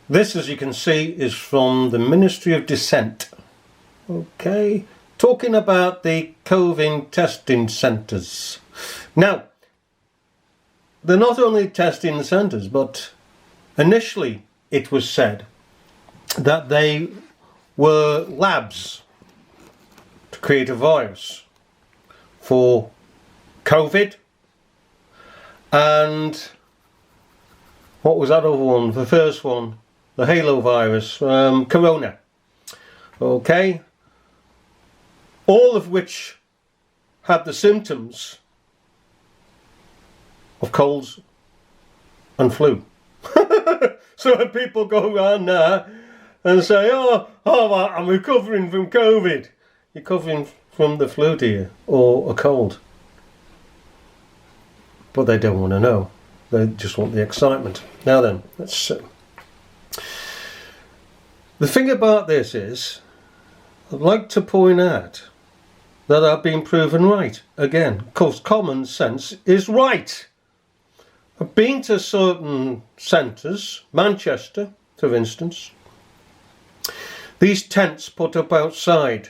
This, as you can see, is from the Ministry of Dissent. Okay, talking about the COVID testing centres. Now, they're not only testing centres, but initially it was said that they were labs to create a virus for COVID and what was that other one? The first one, the Halo virus, Corona. Okay, all of which had the symptoms of colds and flu. So when people go around now and say, oh, I'm recovering from COVID, you're recovering from the flu, dear, or a cold. But they don't want to know. They just want the excitement. Now then, let's see. The thing about this is, I'd like to point out that I've been proven right. Again, because common sense is right. I've been to certain centres, Manchester, for instance. These tents put up outside,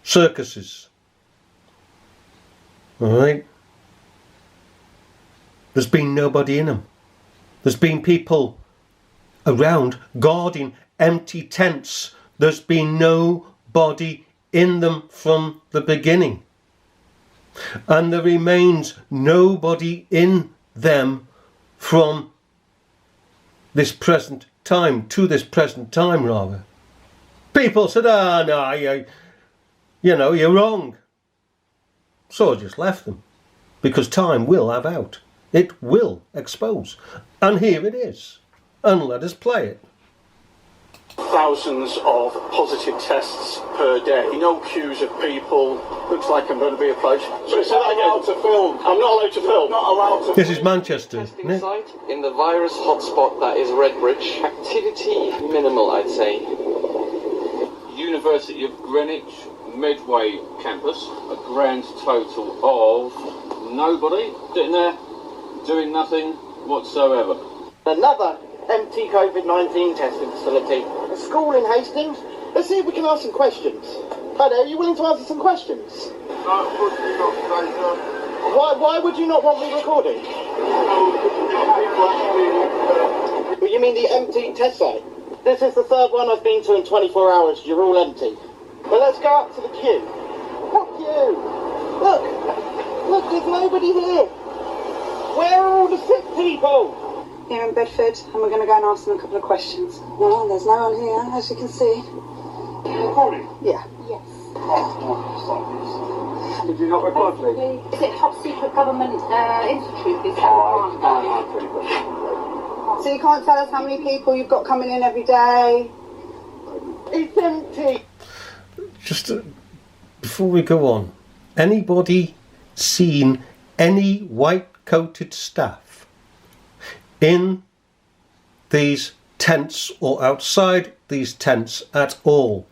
circuses. Alright? There's been nobody in them. There's been people around guarding empty tents. There's been nobody in them from the beginning. And there remains nobody in them from this present time, to this present time rather. People said, no, you're wrong. So I just left them. Because time will have out. It will expose. And here it is. And let us play it. Thousands of positive tests per day. No queues of people. Looks like I'm going to be approached. So say that again. To film. I'm not allowed to film. Not allowed to. This is Manchester, testing site in the virus hotspot that is Redbridge. Activity minimal, I'd say. University of Greenwich Medway campus. A grand total of nobody sitting there doing nothing whatsoever. Another empty COVID-19 testing facility. A school in Hastings. Let's see if we can ask some questions. Hi there, are you willing to answer some questions? No, unfortunately not today, sir. Why would you not want me recording? Well, you mean the empty test site? This is the third one I've been to in 24 hours. You're all empty. Well, let's go up to the queue. What queue? Look, there's nobody here. Where are all the sick people? Here in Bedford, and we're going to go and ask them a couple of questions. No, there's no one here, as you can see. Recording? Yeah. Yes. Did you not record me? Is it top secret government institute? So you can't tell us how many people you've got coming in every day? It's empty. Just before we go on, anybody seen any white-coated staff in these tents or outside these tents at all?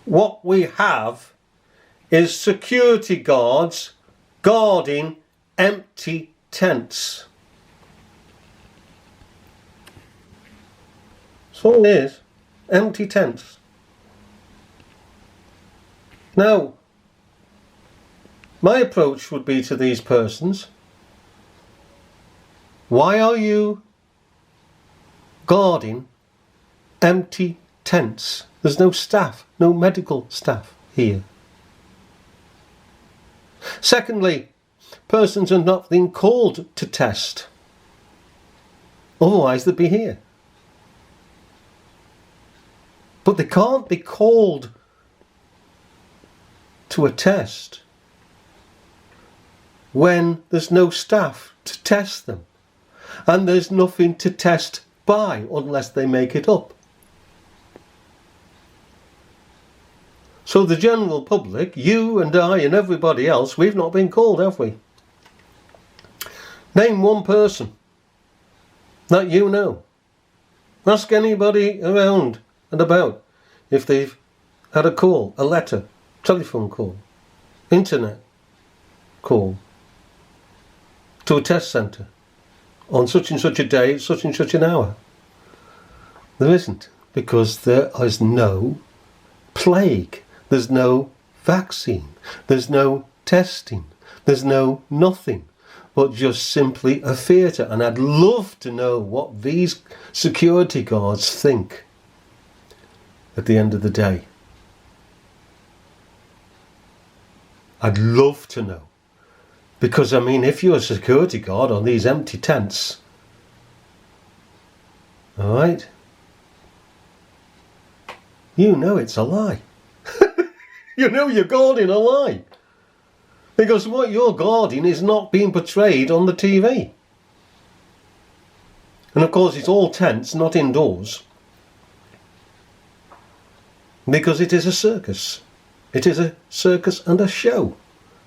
What we have is security guards guarding empty tents. That's all it is, empty tents. Now, my approach would be to these persons, why are you guarding empty tents? There's no staff, no medical staff here. Secondly, persons are not being called to test. Otherwise they'd be here. But they can't be called to a test when there's no staff to test them. And there's nothing to test by unless they make it up. So the general public, you and I and everybody else, we've not been called, have we? Name one person that you know. Ask anybody around and about if they've had a call, a letter, telephone call, internet call to a test centre on such and such a day, such and such an hour. There isn't, because there is no plague. There's no vaccine. There's no testing. There's no nothing, but just simply a theatre. And I'd love to know what these security guards think at the end of the day. I'd love to know. Because, I mean, if you're a security guard on these empty tents, alright, you know it's a lie. You know you're guarding a lie. Because what you're guarding is not being portrayed on the TV. And of course it's all tents, not indoors. Because it is a circus. It is a circus and a show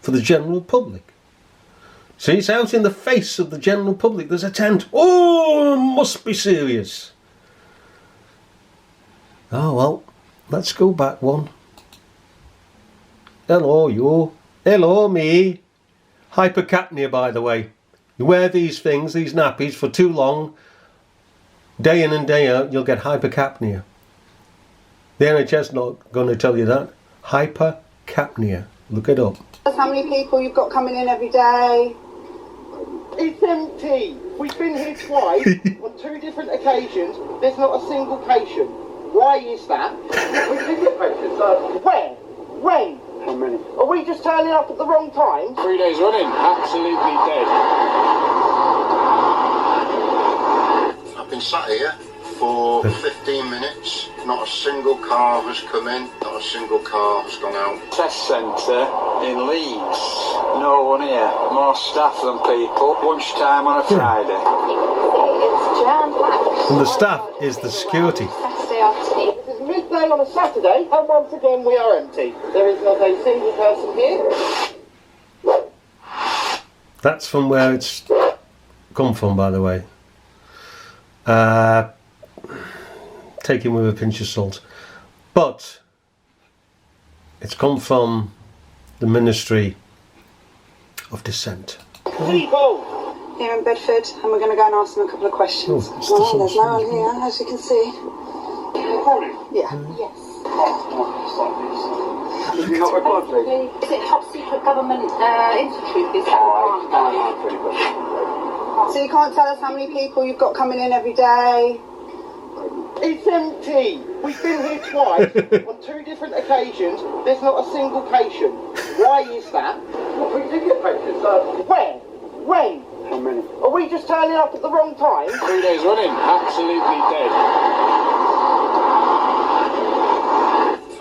for the general public. See, it's out in the face of the general public. There's a tent. Oh, it must be serious. Oh well, let's go back one. Hello, you. Hello, me. Hypercapnia, by the way. You wear these things, these nappies, for too long, day in and day out, you'll get hypercapnia. The NHS not going to tell you that. Hypercapnia. Look it up. That's how many people you've got coming in every day. It's empty. We've been here twice on 2 different occasions. There's not a single patient. Why is that? We did get patients. Where? When? How many? Are we just turning up at the wrong time? 3 days running, absolutely dead. I've been sat here for 15 minutes. Not a single car has come in. Not a single car has gone out. Test centre in Leeds. No one here. More staff than people. Lunchtime on a Friday. It's jam-packed. And the staff is the security. Saturday afternoon. This is midday on a Saturday, and once again we are empty. There is not a single person here. That's from where it's come from, by the way. Take it with a pinch of salt. But it's come from the Ministry of Dissent. People! Here in Bedford, and we're going to go and ask them a couple of questions. Oh, it's the Well, there's no sunshine. one here, as you can see. Recording? Yeah. Yes. Did you not record me? Is it top secret government institute? Is that So you can't tell us how many people you've got coming in every day. It's empty. We've been here twice on 2 different occasions. There's not a single patient. Why is that? We did get patients. Where? When? How many? Are we just turning up at the wrong time? 3 days running, absolutely dead.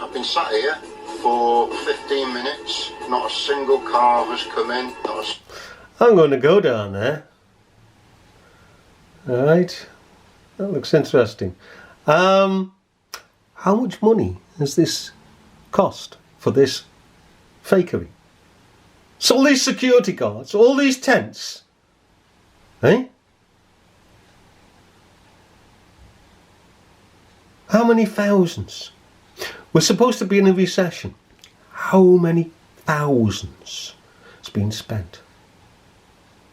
I've been sat here for 15 minutes. Not a single car has come in. Not a I'm going to go down there. Alright. That looks interesting. How much money has this cost for this fakery? So all these security guards, all these tents, eh? How many thousands? We're supposed to be in a recession. How many thousands has been spent?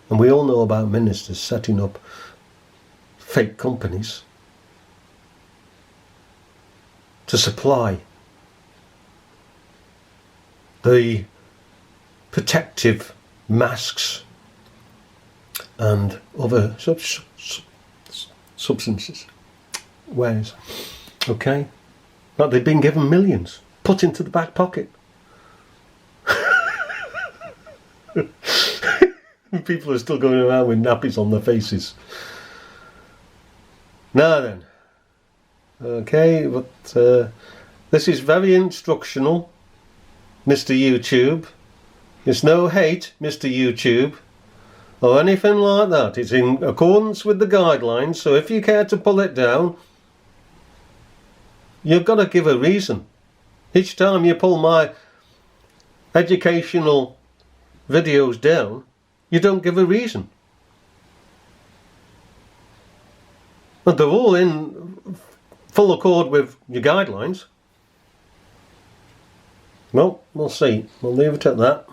And we all know about ministers setting up fake companies to supply the protective masks and other substances, wares. Okay? But they've been given millions, put into the back pocket. People are still going around with nappies on their faces. Now then, okay, but this is very instructional, Mr. YouTube. It's no hate, Mr. YouTube, or anything like that. It's in accordance with the guidelines, so if you care to pull it down, you've got to give a reason. Each time you pull my educational videos down, you don't give a reason. But they're all in full accord with your guidelines. Well, we'll see. We'll leave it at that.